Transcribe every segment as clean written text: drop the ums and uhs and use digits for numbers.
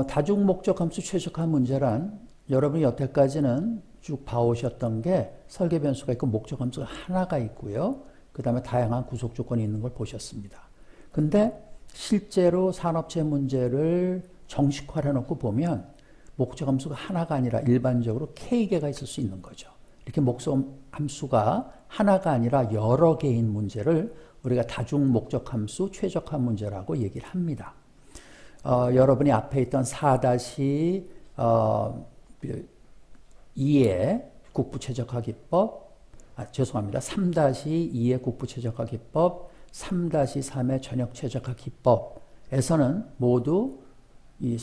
다중목적 함수 최적화 문제란 여러분이 여태까지는 쭉 봐오셨던 게 설계 변수가 있고 목적 함수가 하나가 있고요. 그 다음에 다양한 구속 조건이 있는 걸 보셨습니다. 근데 실제로 산업체 문제를 정식화해 놓고 보면 목적 함수가 하나가 아니라 일반적으로 K개가 있을 수 있는 거죠. 이렇게 목적 함수가 하나가 아니라 여러 개인 문제를 우리가 다중목적 함수 최적화 문제라고 얘기를 합니다. 여러분이 앞에 있던 4-2의 국부 최적화 기법, 죄송합니다. 3-2의 국부 최적화 기법, 3-3의 전역 최적화 기법에서는 모두 이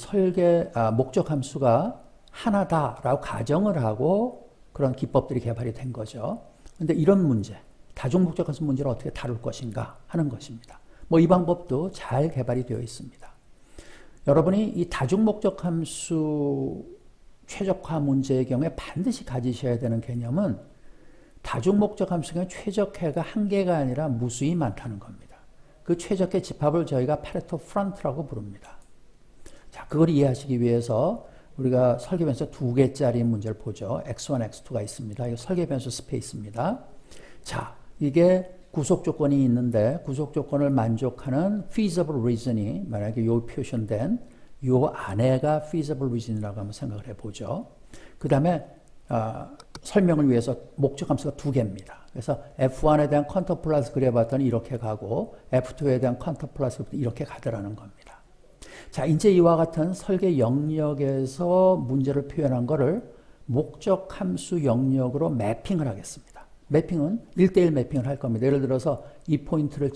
목적 함수가 하나다라고 가정을 하고 그런 기법들이 개발이 된 거죠. 근데 이런 문제, 다중목적 함수 문제를 어떻게 다룰 것인가 하는 것입니다. 이 방법도 잘 개발이 되어 있습니다. 여러분이 이 다중목적 함수 최적화 문제의 경우에 반드시 가지셔야 되는 개념은 다중목적 함수의 최적해가 한 개가 아니라 무수히 많다는 겁니다. 그 최적해 집합을 저희가 파레토 프론트라고 부릅니다. 자, 그걸 이해하시기 위해서 우리가 설계 변수 2개짜리 문제를 보죠. x1, x2가 있습니다. 이거 설계 변수 스페이스입니다. 자, 이게 구속 조건이 있는데 구속 조건을 만족하는 feasible region이 만약에 요 표현된 요 안에가 feasible region이라고 한번 생각을 해보죠. 그 다음에 설명을 위해서 목적 함수가 2개입니다. 그래서 F1에 대한 컨터 플러스 그려봤더니 이렇게 가고 F2에 대한 컨터 플러스 이렇게 가더라는 겁니다. 자, 이제 이와 같은 설계 영역에서 문제를 표현한 거를 목적 함수 영역으로 매핑을 하겠습니다. 매핑은 1대1 매핑을 할 겁니다. 예를 들어서 이 포인트를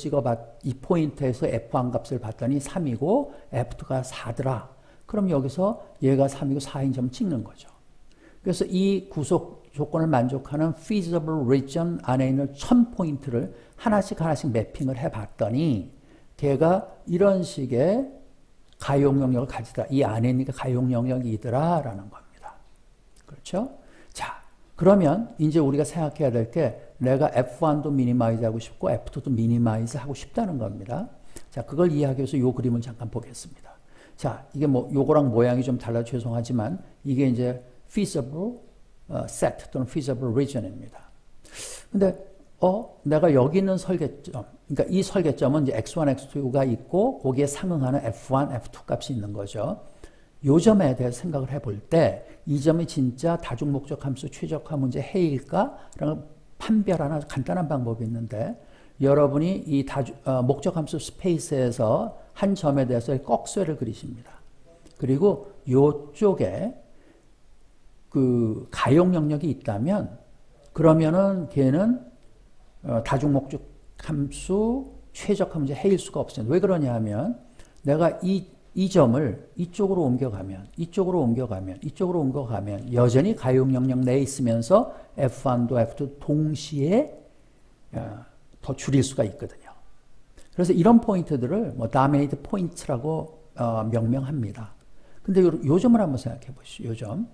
이 포인트에서 F1 값을 봤더니 3이고 F2가 4더라. 그럼 여기서 얘가 3이고 4인 점을 찍는 거죠. 그래서 이 구속 조건을 만족하는 feasible region 안에 있는 1000포인트를 하나씩 매핑을 해봤더니 걔가 이런 식의 가용 영역을 가지더라. 이 안에 있는 게 가용 영역이더라 라는 겁니다. 그렇죠? 자, 그러면 이제 우리가 생각해야 될 게 내가 F1도 미니마이즈 하고 싶고 F2도 미니마이즈 하고 싶다는 겁니다. 자, 그걸 이해하기 위해서 이 그림을 잠깐 보겠습니다. 자, 이게 요거랑 모양이 좀 달라 죄송하지만 이게 이제 feasible set 또는 feasible region입니다. 근데 내가 여기 있는 설계점, 그러니까 이 설계점은 이제 x1, x2가 있고 거기에 상응하는 f1, f2 값이 있는 거죠. 요 점에 대해서 생각을 해볼 때 이 점이 진짜 다중목적 함수 최적화 문제 해일까? 라는 판별하는 간단한 방법이 있는데 여러분이 이 목적 함수 스페이스에서 한 점에 대해서 꺽쇠를 그리십니다. 그리고 요쪽에 그 가용 영역이 있다면 그러면은 걔는 다중목적 함수 최적화 문제 해일 수가 없습니다. 왜 그러냐 하면 내가 이 점을 이쪽으로 옮겨가면 여전히 가용 영역 내에 있으면서 F1도 F2 동시에 더 줄일 수가 있거든요. 그래서 이런 포인트들을 dominate 포인트라고 명명합니다. 근데 요 점을 한번 생각해 보시죠. 요 점.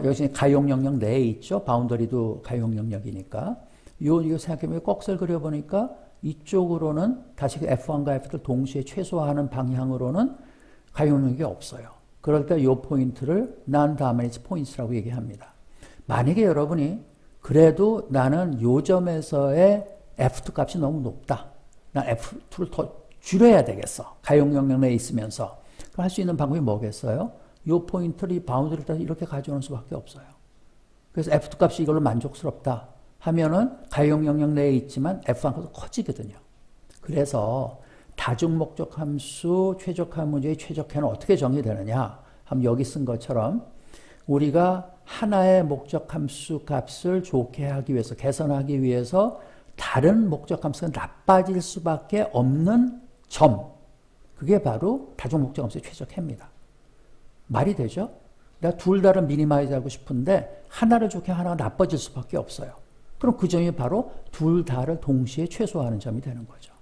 여기 가용 영역 내에 있죠. 바운더리도 가용 영역이니까. 이거 생각해보면 꺽쇠를 그려보니까 이쪽으로는 다시 F1과 F2를 동시에 최소화하는 방향으로는 가용 영역이 없어요. 그럴 때 이 포인트를 non-dominant points라고 얘기합니다. 만약에 여러분이 그래도 나는 요 점에서의 F2 값이 너무 높다. 난 F2를 더 줄여야 되겠어. 가용 영역 내에 있으면서. 그럼 할 수 있는 방법이 뭐겠어요? 요 포인트를 바운드리를 이렇게 가져오는 수밖에 없어요. 그래서 F2 값이 이걸로 만족스럽다 하면은 가용 영역 내에 있지만 F1값도 커지거든요. 그래서 다중목적 함수 최적화 문제의 최적화는 어떻게 정의되느냐 하면 여기 쓴 것처럼 우리가 하나의 목적 함수 값을 좋게 하기 위해서 개선하기 위해서 다른 목적 함수가 나빠질 수밖에 없는 점, 그게 바로 다중목적 함수의 최적화입니다. 말이 되죠? 내가 둘 다를 미니마이즈 하고 싶은데 하나를 좋게 하나가 나빠질 수밖에 없어요. 그럼 그 점이 바로 둘 다를 동시에 최소화하는 점이 되는 거죠.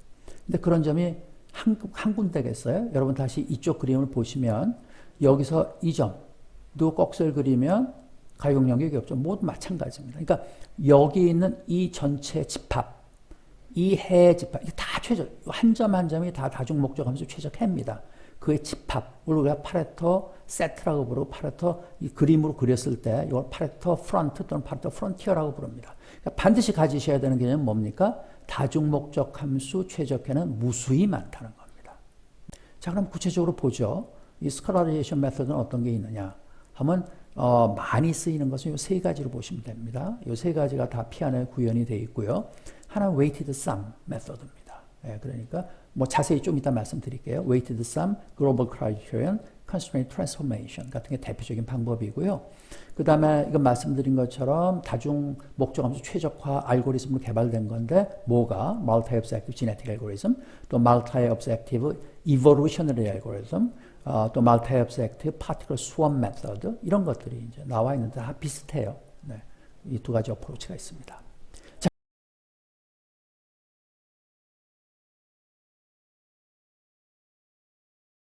근데 그런 점이 한 군데겠어요? 여러분 다시 이쪽 그림을 보시면 여기서 이 점도 꺽쇠를 그리면 가용 영역이 없죠. 모두 마찬가지입니다. 그러니까 여기 있는 이 전체 집합, 이 해의 집합, 이게 다 최적, 한 점 한 점이 다 다중목적 함수 최적해입니다. 그의 집합을 우리가 파레토 세트라고 부르고 파레토 이 그림으로 그렸을 때 이걸 파레토 프론트 또는 파레토 프론티어라고 부릅니다. 그러니까 반드시 가지셔야 되는 개념은 뭡니까? 다중목적 함수 최적화는 무수히 많다는 겁니다. 자, 그럼 구체적으로 보죠. 이 스컬라리제이션 메소드는 어떤 게 있느냐 하면 많이 쓰이는 것은 이 세 가지로 보시면 됩니다. 이 세 가지가 다 피아노에 구현이 되어 있고요. 하나는 weighted sum 메소드입니다. 예, 그러니까 뭐 자세히 좀 이따 말씀드릴게요. weighted sum, global criterion, constraint transformation 같은 게 대표적인 방법이고요. 그 다음에 이건 말씀드린 것처럼 다중 목적함수 최적화 알고리즘으로 개발된 건데 뭐가 multi-objective genetic algorithm, 또 multi-objective evolutionary algorithm, 또 multi-objective particle swarm method 이런 것들이 이제 나와 있는데 다 비슷해요. 네, 이 두 가지 어프로치가 있습니다.